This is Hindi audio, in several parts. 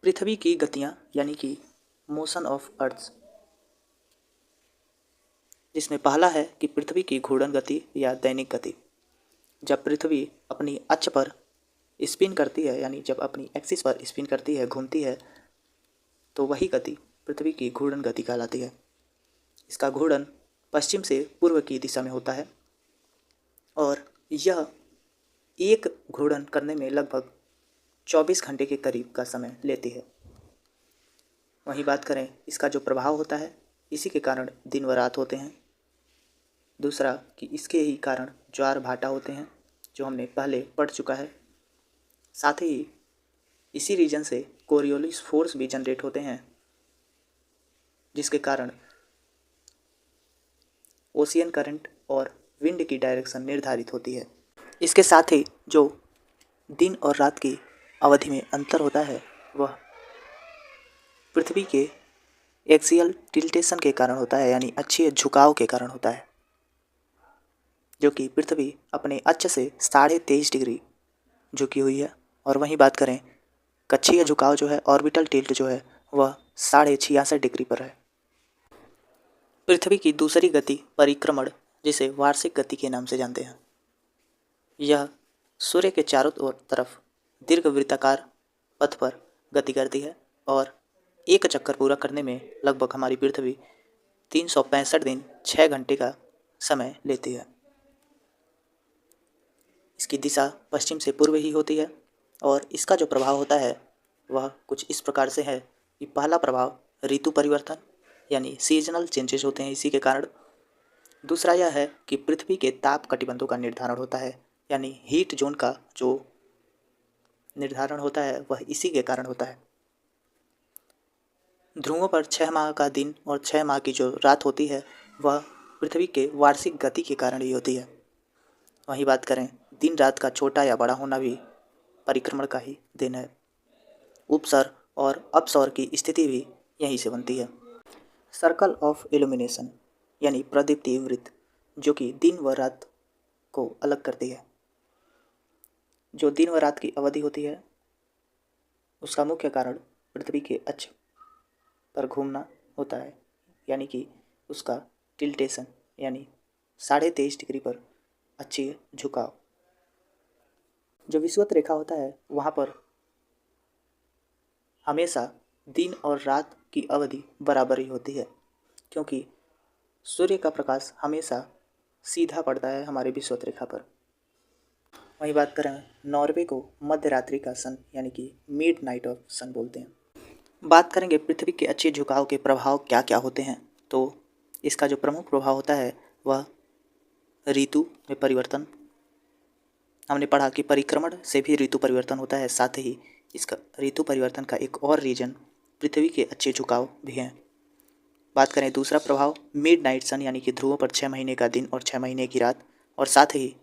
पृथ्वी की गतियाँ यानी कि मोशन ऑफ अर्थ, जिसमें पहला है कि पृथ्वी की घूर्णन गति या दैनिक गति। जब पृथ्वी अपनी अक्ष पर स्पिन करती है, यानी जब अपनी एक्सिस पर स्पिन करती है, घूमती है, तो वही गति पृथ्वी की घूर्णन गति कहलाती है। इसका घूर्णन पश्चिम से पूर्व की दिशा में होता है और यह एक घूर्णन करने में लगभग 24 घंटे के करीब का समय लेती है। वहीं बात करें इसका जो प्रभाव होता है, इसी के कारण दिन व रात होते हैं। दूसरा कि इसके ही कारण ज्वार भाटा होते हैं, जो हमने पहले पढ़ चुका है। साथ ही इसी रीजन से कोरियोलिस फोर्स भी जनरेट होते हैं, जिसके कारण ओशियन करंट और विंड की डायरेक्शन निर्धारित होती है। इसके साथ ही जो दिन और रात की अवधि में अंतर होता है, वह पृथ्वी के एक्सियल टिल्टेशन के कारण होता है, यानी अक्षीय झुकाव के कारण होता है, जो कि पृथ्वी अपने अक्ष से 23.5 डिग्री झुकी हुई है। और वहीं बात करें कक्षीय झुकाव जो है, ऑर्बिटल टिल्ट जो है, वह 66.5 डिग्री पर है। पृथ्वी की दूसरी गति परिक्रमण, जिसे वार्षिक गति के नाम से जानते हैं, यह सूर्य के चारों ओर तरफ दीर्घवृत्ताकार पथ पर गति करती है और एक चक्कर पूरा करने में लगभग हमारी पृथ्वी 365 दिन 6 घंटे का समय लेती है। इसकी दिशा पश्चिम से पूर्व ही होती है और इसका जो प्रभाव होता है वह कुछ इस प्रकार से है कि पहला प्रभाव ऋतु परिवर्तन यानी सीजनल चेंजेस होते हैं इसी के कारण। दूसरा यह है कि पृथ्वी के ताप कटिबंधों का निर्धारण होता है, यानी हीट जोन का जो निर्धारण होता है वह इसी के कारण होता है। ध्रुवों पर 6 माह का दिन और 6 माह की जो रात होती है वह पृथ्वी के वार्षिक गति के कारण ही होती है। वहीं बात करें दिन रात का छोटा या बड़ा होना भी परिक्रमण का ही देन है। उपसौर और अपसौर की स्थिति भी यहीं से बनती है। सर्कल ऑफ इल्यूमिनेशन यानी प्रदीप्ति वृत्त, जो कि दिन व रात को अलग करती है। जो दिन व रात की अवधि होती है उसका मुख्य कारण पृथ्वी के अक्ष पर घूमना होता है, यानी कि उसका टिल्टेशन यानी 23.5 डिग्री पर अक्षीय झुकाव। जो विषुवत रेखा होता है वहाँ पर हमेशा दिन और रात की अवधि बराबर ही होती है, क्योंकि सूर्य का प्रकाश हमेशा सीधा पड़ता है हमारे विषुवत रेखा पर। वहीं बात करें नॉर्वे को मध्य रात्रि का सन यानी कि मिड नाइट ऑफ सन बोलते हैं। बात करेंगे पृथ्वी के अक्षीय झुकाव के प्रभाव क्या क्या होते हैं, तो इसका जो प्रमुख प्रभाव होता है वह ऋतु में परिवर्तन। हमने पढ़ा कि परिक्रमण से भी ऋतु परिवर्तन होता है, साथ ही इसका ऋतु परिवर्तन का एक और रीजन पृथ्वी के अक्षीय झुकाव भी हैं। बात करें दूसरा प्रभाव मिड नाइट सन यानी कि ध्रुवों पर 6 महीने का दिन और 6 महीने की रात, और साथ ही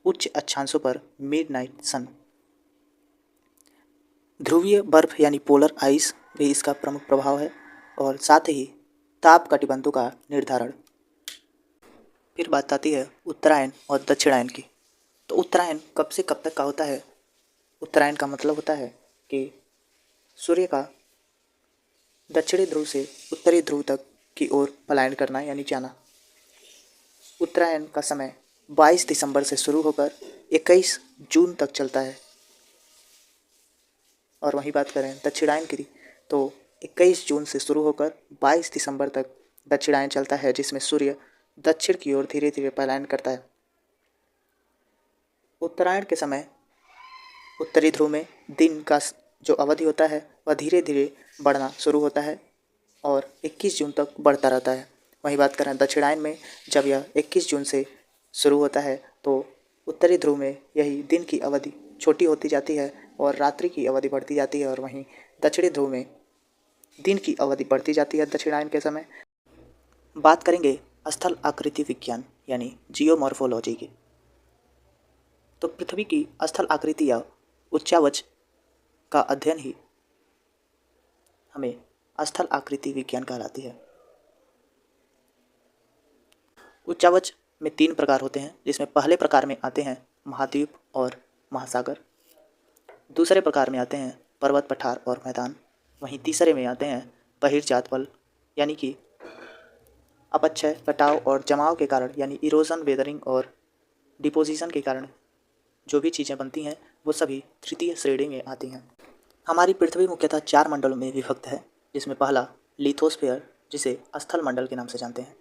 उच्च अक्षांशों पर मिड नाइट सन। ध्रुवीय बर्फ यानी पोलर आइस भी इसका प्रमुख प्रभाव है, और साथ ही ताप कटिबंधों का निर्धारण। फिर बात आती है उत्तरायण और दक्षिणायन की। तो उत्तरायण कब से कब तक का होता है? उत्तरायण का मतलब होता है कि सूर्य का दक्षिणी ध्रुव से उत्तरी ध्रुव तक की ओर पलायन करना यानी जाना। उत्तरायण का समय 22 दिसंबर से शुरू होकर 21 जून तक चलता है। और वहीं बात करें दक्षिणायन की, तो 21 जून से शुरू होकर 22 दिसंबर तक दक्षिणायन चलता है, जिसमें सूर्य दक्षिण की ओर धीरे धीरे पलायन करता है। उत्तरायण के समय उत्तरी ध्रुव में दिन का जो अवधि होता है वह धीरे धीरे बढ़ना शुरू होता है और 21 जून तक बढ़ता रहता है। वहीं बात करें दक्षिणायन में, जब यह 21 जून से शुरू होता है तो उत्तरी ध्रुव में यही दिन की अवधि छोटी होती जाती है और रात्रि की अवधि बढ़ती जाती है, और वहीं दक्षिणी ध्रुव में दिन की अवधि बढ़ती जाती है दक्षिणायन के समय। बात करेंगे स्थल आकृति विज्ञान यानी जियोमॉर्फोलॉजी की। तो पृथ्वी की स्थल आकृति या उच्चावच का अध्ययन ही हमें स्थल आकृति विज्ञान कहलाती है। उच्चावच में 3 प्रकार होते हैं, जिसमें पहले प्रकार में आते हैं महाद्वीप और महासागर। दूसरे प्रकार में आते हैं पर्वत, पठार और मैदान। वहीं तीसरे में आते हैं बहिर्जात बल, यानी कि अपक्षय, कटाव और जमाव के कारण, यानी इरोजन, वेदरिंग और डिपोजिशन के कारण जो भी चीज़ें बनती हैं वो सभी तृतीय श्रेणी में आती हैं। हमारी पृथ्वी मुख्यतः 4 मंडलों में विभक्त है, जिसमें पहला लिथोस्फीयर, जिसे स्थल मंडल के नाम से जानते हैं।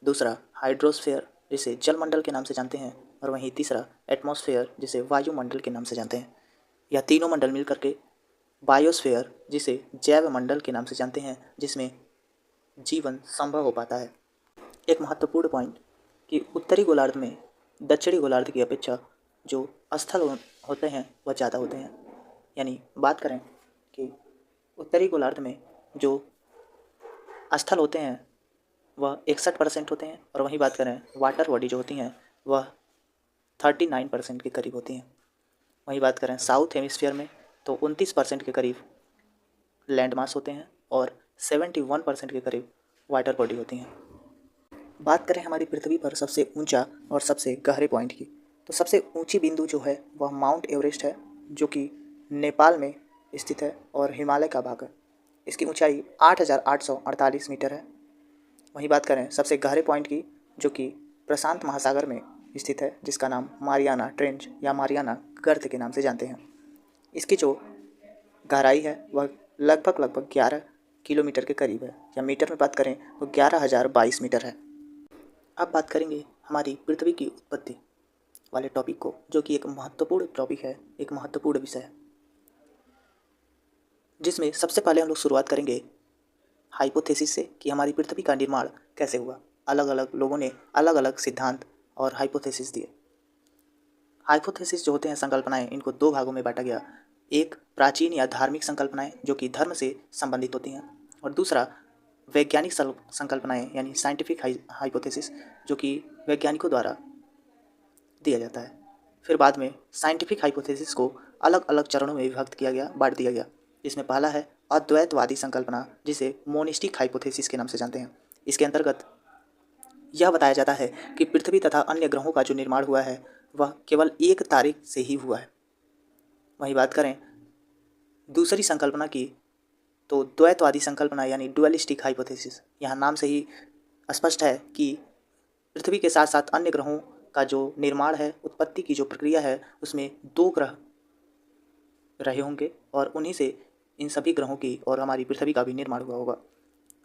दूसरा हाइड्रोस्फीयर, जिसे जल मंडल के नाम से जानते हैं। और वहीं तीसरा एटमॉस्फेयर, जिसे वायुमंडल के नाम से जानते हैं। यह तीनों मंडल मिल करके बायोस्फीयर, जिसे जैव मंडल के नाम से जानते हैं, जिसमें जीवन संभव हो पाता है। एक महत्वपूर्ण पॉइंट कि उत्तरी गोलार्ध में दक्षिणी गोलार्ध की अपेक्षा जो स्थल होते हैं वह ज़्यादा होते हैं। यानी बात करें कि उत्तरी गोलार्ध में जो स्थल होते हैं वह 61% होते हैं, और वहीं बात करें वाटर बॉडी जो होती हैं वह 39% के करीब होती हैं। वहीं बात करें साउथ हेमिस्फीयर में तो 29% के करीब लैंड मास होते हैं और 71% के करीब वाटर बॉडी होती हैं। बात करें हमारी पृथ्वी पर सबसे ऊंचा और सबसे गहरे पॉइंट की, तो सबसे ऊंची बिंदु जो है वह माउंट एवरेस्ट है, जो कि नेपाल में स्थित है और हिमालय का भाग है। इसकी ऊंचाई 8,848 मीटर है। वहीं बात करें सबसे गहरे पॉइंट की, जो कि प्रशांत महासागर में स्थित है, जिसका नाम मारियाना ट्रेंच या मारियाना गर्त के नाम से जानते हैं। इसकी जो गहराई है वह लगभग 11 किलोमीटर के करीब है, या मीटर में बात करें तो 11,022 मीटर है। अब बात करेंगे हमारी पृथ्वी की उत्पत्ति वाले टॉपिक को, जो कि एक महत्वपूर्ण टॉपिक है, एक महत्वपूर्ण विषय है, जिसमें सबसे पहले हम लोग शुरुआत करेंगे हाइपोथेसिस से कि हमारी पृथ्वी का निर्माण कैसे हुआ। अलग अलग लोगों ने अलग अलग सिद्धांत और हाइपोथेसिस दिए। हाइपोथेसिस जो होते हैं, संकल्पनाएं, इनको दो भागों में बांटा गया। एक प्राचीन या धार्मिक संकल्पनाएं जो कि धर्म से संबंधित होती हैं, और दूसरा वैज्ञानिक संकल्पनाएं यानी साइंटिफिक हाइपोथेसिस, जो कि वैज्ञानिकों द्वारा दिया जाता है। फिर बाद में साइंटिफिक हाइपोथेसिस को अलग अलग चरणों में विभक्त किया गया, बांट दिया गया। इसमें पहला है अद्वैतवादी संकल्पना, जिसे मोनिस्टिक हाइपोथेसिस के नाम से जानते हैं। इसके अंतर्गत यह बताया जाता है कि पृथ्वी तथा अन्य ग्रहों का जो निर्माण हुआ है वह केवल एक तारीख से ही हुआ है। वहीं बात करें दूसरी संकल्पना की, तो द्वैतवादी संकल्पना यानी डुअलिस्टिक हाइपोथेसिस। यहाँ नाम से ही स्पष्ट है कि पृथ्वी के साथ साथ अन्य ग्रहों का जो निर्माण है, उत्पत्ति की जो प्रक्रिया है, उसमें दो ग्रह रहे होंगे और उन्हीं से इन सभी ग्रहों की और हमारी पृथ्वी का भी निर्माण हुआ होगा।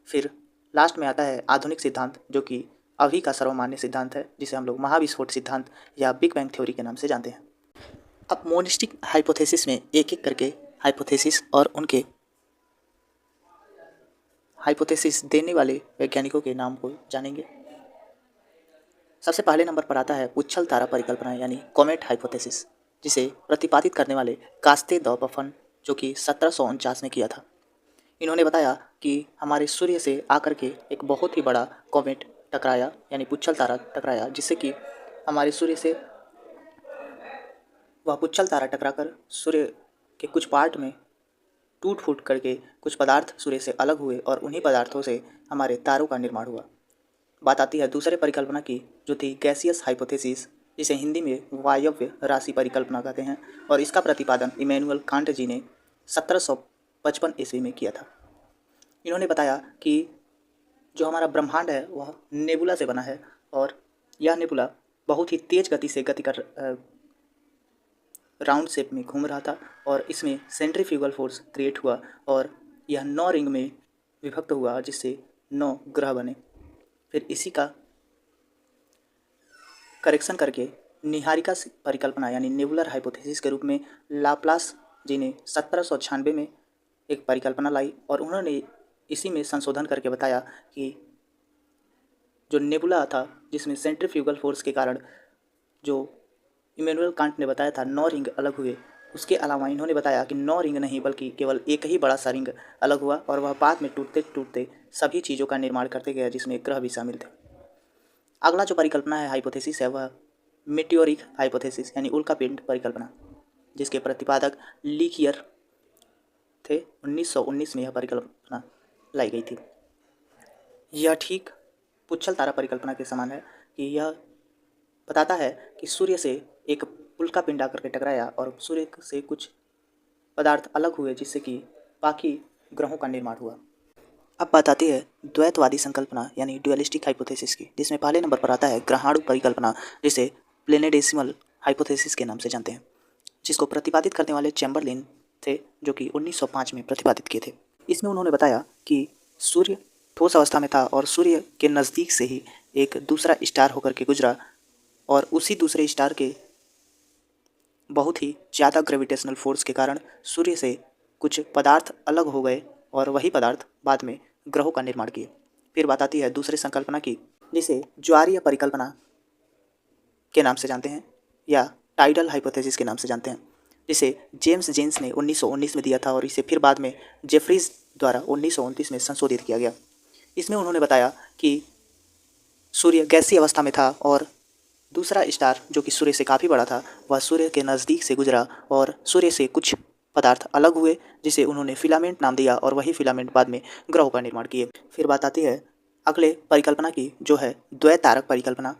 फिर लास्ट में आता है आधुनिक सिद्धांत, जो कि अभी का सर्वमान्य सिद्धांत है, जिसे हम लोग महाविस्फोट सिद्धांत या बिग बैंग थ्योरी के नाम से जानते हैं। अब मोनिस्टिक हाइपोथेसिस में एक एक करके हाइपोथेसिस और उनके हाइपोथेसिस देने वाले वैज्ञानिकों के नाम को जानेंगे। सबसे पहले नंबर पर आता है उच्छल तारा परिकल्पना यानी कॉमेट हाइपोथेसिस, जिसे प्रतिपादित करने वाले कास्ते द पफन, जो कि 1749 में किया था। इन्होंने बताया कि हमारे सूर्य से आकर के एक बहुत ही बड़ा कॉमेट टकराया, यानी पुच्छल तारा टकराया, जिससे कि हमारे सूर्य से वह पुच्छल तारा टकराकर सूर्य के कुछ पार्ट में टूट फूट करके कुछ पदार्थ सूर्य से अलग हुए और उन्हीं पदार्थों से हमारे तारों का निर्माण हुआ। बात आती है दूसरे परिकल्पना की, जो थी गैसियस हाइपोथेसिस, जिसे हिंदी में वायव्य राशि परिकल्पना कहते हैं, और इसका प्रतिपादन इमैनुअल कांट जी ने 1755 ईस्वी में किया था। इन्होंने बताया कि जो हमारा ब्रह्मांड है वह नेबुला से बना है, और यह नेबुला बहुत ही तेज गति से गति कर राउंड शेप में घूम रहा था, और इसमें सेंट्रीफ्यूगल फोर्स क्रिएट हुआ और यह 9 रिंग में विभक्त हुआ, जिससे 9 ग्रह बने। फिर इसी का करेक्शन करके निहारिका परिकल्पना यानी नेबुलर हाइपोथेसिस के रूप में लाप्लास जी ने 1796 में एक परिकल्पना लाई, और उन्होंने इसी में संशोधन करके बताया कि जो नेबुला था, जिसमें सेंट्रीफ्यूगल फोर्स के कारण जो इमैनुअल कांट ने बताया था 9 रिंग अलग हुए, उसके अलावा इन्होंने बताया कि 9 रिंग नहीं बल्कि केवल एक ही बड़ा सा रिंग अलग हुआ, और वह बाद में टूटते टूटते सभी चीज़ों का निर्माण करते गया, जिसमें ग्रह भी शामिल थे। अगला जो परिकल्पना है हाइपोथेसिस है वह मेटियोरिक हाइपोथेसिस यानी उल्कापिंड परिकल्पना, जिसके प्रतिपादक लीकियर थे। 1919 में यह परिकल्पना लाई गई थी। यह ठीक पुच्छल तारा परिकल्पना के समान है कि यह बताता है कि सूर्य से एक उल्कापिंड आकर के टकराया और सूर्य से कुछ पदार्थ अलग हुए जिससे कि बाकी ग्रहों का निर्माण हुआ। अब बात आती है द्वैतवादी संकल्पना यानी ड्यूअलिस्टिक हाइपोथेसिस की, जिसमें पहले नंबर पर आता है ग्रहाणु परिकल्पना, जिसे प्लेनेडेसिमल हाइपोथेसिस के नाम से जानते हैं, जिसको प्रतिपादित करने वाले चैम्बरलिन थे, जो कि 1905 में प्रतिपादित किए थे। इसमें उन्होंने बताया कि सूर्य ठोस अवस्था में था और सूर्य के नज़दीक से ही एक दूसरा स्टार होकर के गुजरा और उसी दूसरे स्टार के बहुत ही ज़्यादा ग्रेविटेशनल फोर्स के कारण सूर्य से कुछ पदार्थ अलग हो गए और वही पदार्थ बाद में ग्रहों का निर्माण किए। फिर बात आती है दूसरी संकल्पना की, जिसे ज्वारीय परिकल्पना के नाम से जानते हैं या टाइडल हाइपोथेसिस के नाम से जानते हैं, जिसे जेम्स जेन्स ने 1919 में दिया था और इसे फिर बाद में जेफरीज द्वारा 1929 में संशोधित किया गया। इसमें उन्होंने बताया कि सूर्य गैसीय अवस्था में था और दूसरा स्टार जो कि सूर्य से काफ़ी बड़ा था वह सूर्य के नज़दीक से गुजरा और सूर्य से कुछ पदार्थ अलग हुए जिसे उन्होंने फिलामेंट नाम दिया और वही फिलामेंट बाद में ग्रहों का निर्माण किए। फिर बात आती है अगले परिकल्पना की, जो है द्वैतारक परिकल्पना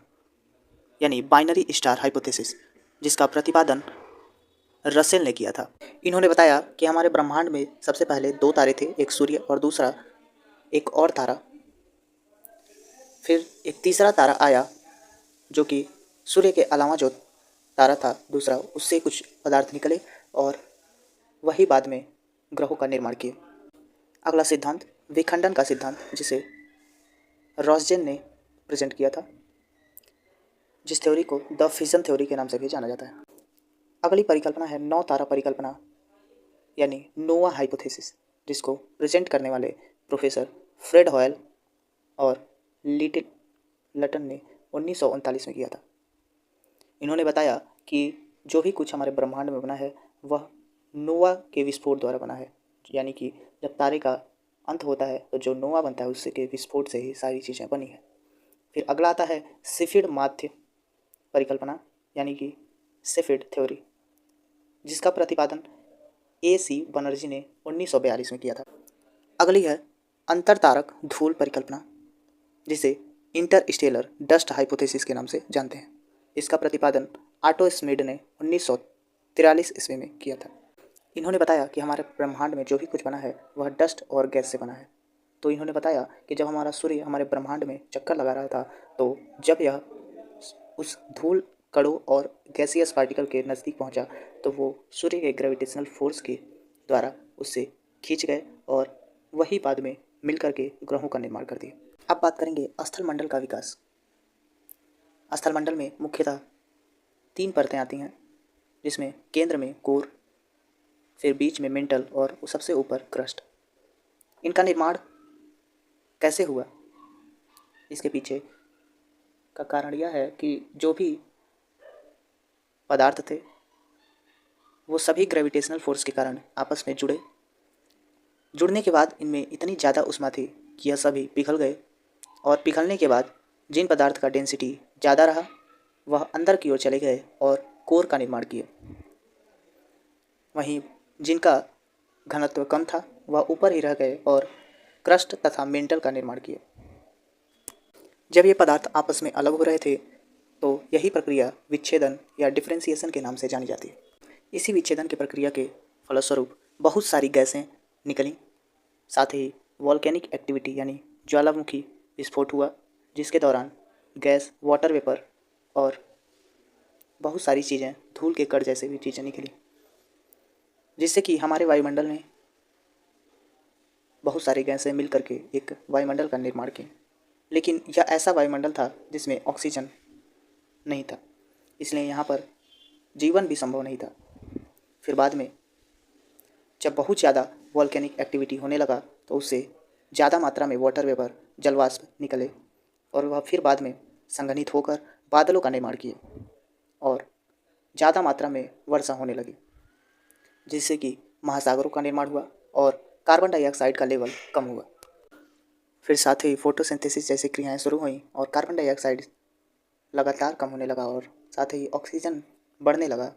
यानी बाइनरी स्टार हाइपोथेसिस, जिसका प्रतिपादन रसेल ने किया था। इन्होंने बताया कि हमारे ब्रह्मांड में सबसे पहले दो तारे थे, एक सूर्य और दूसरा एक और तारा। फिर एक तीसरा तारा आया जो कि सूर्य के अलावा जो तारा था दूसरा, उससे कुछ पदार्थ निकले और वही बाद में ग्रहों का निर्माण किए। अगला सिद्धांत विखंडन का सिद्धांत, जिसे रॉसजेन ने प्रेजेंट किया था, जिस थ्योरी को द फिजन थ्योरी के नाम से भी जाना जाता है। अगली परिकल्पना है नौ तारा परिकल्पना यानी नोवा हाइपोथेसिस, जिसको प्रेजेंट करने वाले प्रोफेसर फ्रेड हॉयल और लिटिल लटन ने 1939 में किया था। इन्होंने बताया कि जो भी कुछ हमारे ब्रह्मांड में बना है वह नोवा के विस्फोट द्वारा बना है, यानी कि जब तारे का अंत होता है तो जो नोवा बनता है उससे के विस्फोट से ही सारी चीज़ें बनी है। फिर अगला आता है सिफिड माध्य परिकल्पना यानी कि सेफिड थ्योरी, जिसका प्रतिपादन AC बनर्जी ने 1942 में किया था। अगली है अंतरतारक धूल परिकल्पना, जिसे इंटरस्टेलर डस्ट हाइपोथेसिस के नाम से जानते हैं। इसका प्रतिपादन ऑटो स्मिड ने 1943 ईस्वी में किया था। इन्होंने बताया कि हमारे ब्रह्मांड में जो भी कुछ बना है वह डस्ट और गैस से बना है। तो इन्होंने बताया कि जब हमारा सूर्य हमारे ब्रह्मांड में चक्कर लगा रहा था तो जब यह उस धूल कणों और गैसियस पार्टिकल के नज़दीक पहुंचा तो वो सूर्य के ग्रेविटेशनल फोर्स के द्वारा उससे खींच गए और वही बाद में मिलकर के ग्रहों का निर्माण कर दिए। अब बात करेंगे स्थलमंडल का विकास। स्थलमंडल में मुख्यतः 3 परतें आती हैं, जिसमें केंद्र में कोर, फिर बीच में मेंटल और सबसे ऊपर क्रस्ट। इनका निर्माण कैसे हुआ, इसके पीछे का कारण यह है कि जो भी पदार्थ थे वो सभी ग्रेविटेशनल फोर्स के कारण आपस में जुड़ने के बाद इनमें इतनी ज़्यादा ऊष्मा थी कि यह सभी पिघल गए और पिघलने के बाद जिन पदार्थ का डेंसिटी ज़्यादा रहा वह अंदर की ओर चले गए और कोर का निर्माण किए, वहीं जिनका घनत्व कम था वह ऊपर ही रह गए और क्रस्ट तथा मेंटल का निर्माण किए। जब ये पदार्थ आपस में अलग हो रहे थे तो यही प्रक्रिया विच्छेदन या डिफ्रेंसिएशन के नाम से जानी जाती है। इसी विच्छेदन की प्रक्रिया के फलस्वरूप बहुत सारी गैसें निकलीं, साथ ही वॉल्केनिक एक्टिविटी यानी ज्वालामुखी विस्फोट हुआ, जिसके दौरान गैस, वाटर वेपर और बहुत सारी चीज़ें, धूल के कण जैसे भी चीज़ें निकली, जिससे कि हमारे वायुमंडल में बहुत सारी गैसें मिल करके एक वायुमंडल का निर्माण किए। लेकिन यह ऐसा वायुमंडल था जिसमें ऑक्सीजन नहीं था, इसलिए यहाँ पर जीवन भी संभव नहीं था। फिर बाद में जब बहुत ज़्यादा वॉल्केनिक एक्टिविटी होने लगा तो उससे ज़्यादा मात्रा में वाटर वेपर, जलवाष्प निकले और वह फिर बाद में संघनित होकर बादलों का निर्माण किए और ज़्यादा मात्रा में वर्षा होने लगी, जिससे कि महासागरों का निर्माण हुआ और कार्बन डाइऑक्साइड का लेवल कम हुआ। फिर साथ ही फोटोसिंथेसिस जैसी क्रियाएं शुरू हुई और कार्बन डाइऑक्साइड लगातार कम होने लगा और साथ ही ऑक्सीजन बढ़ने लगा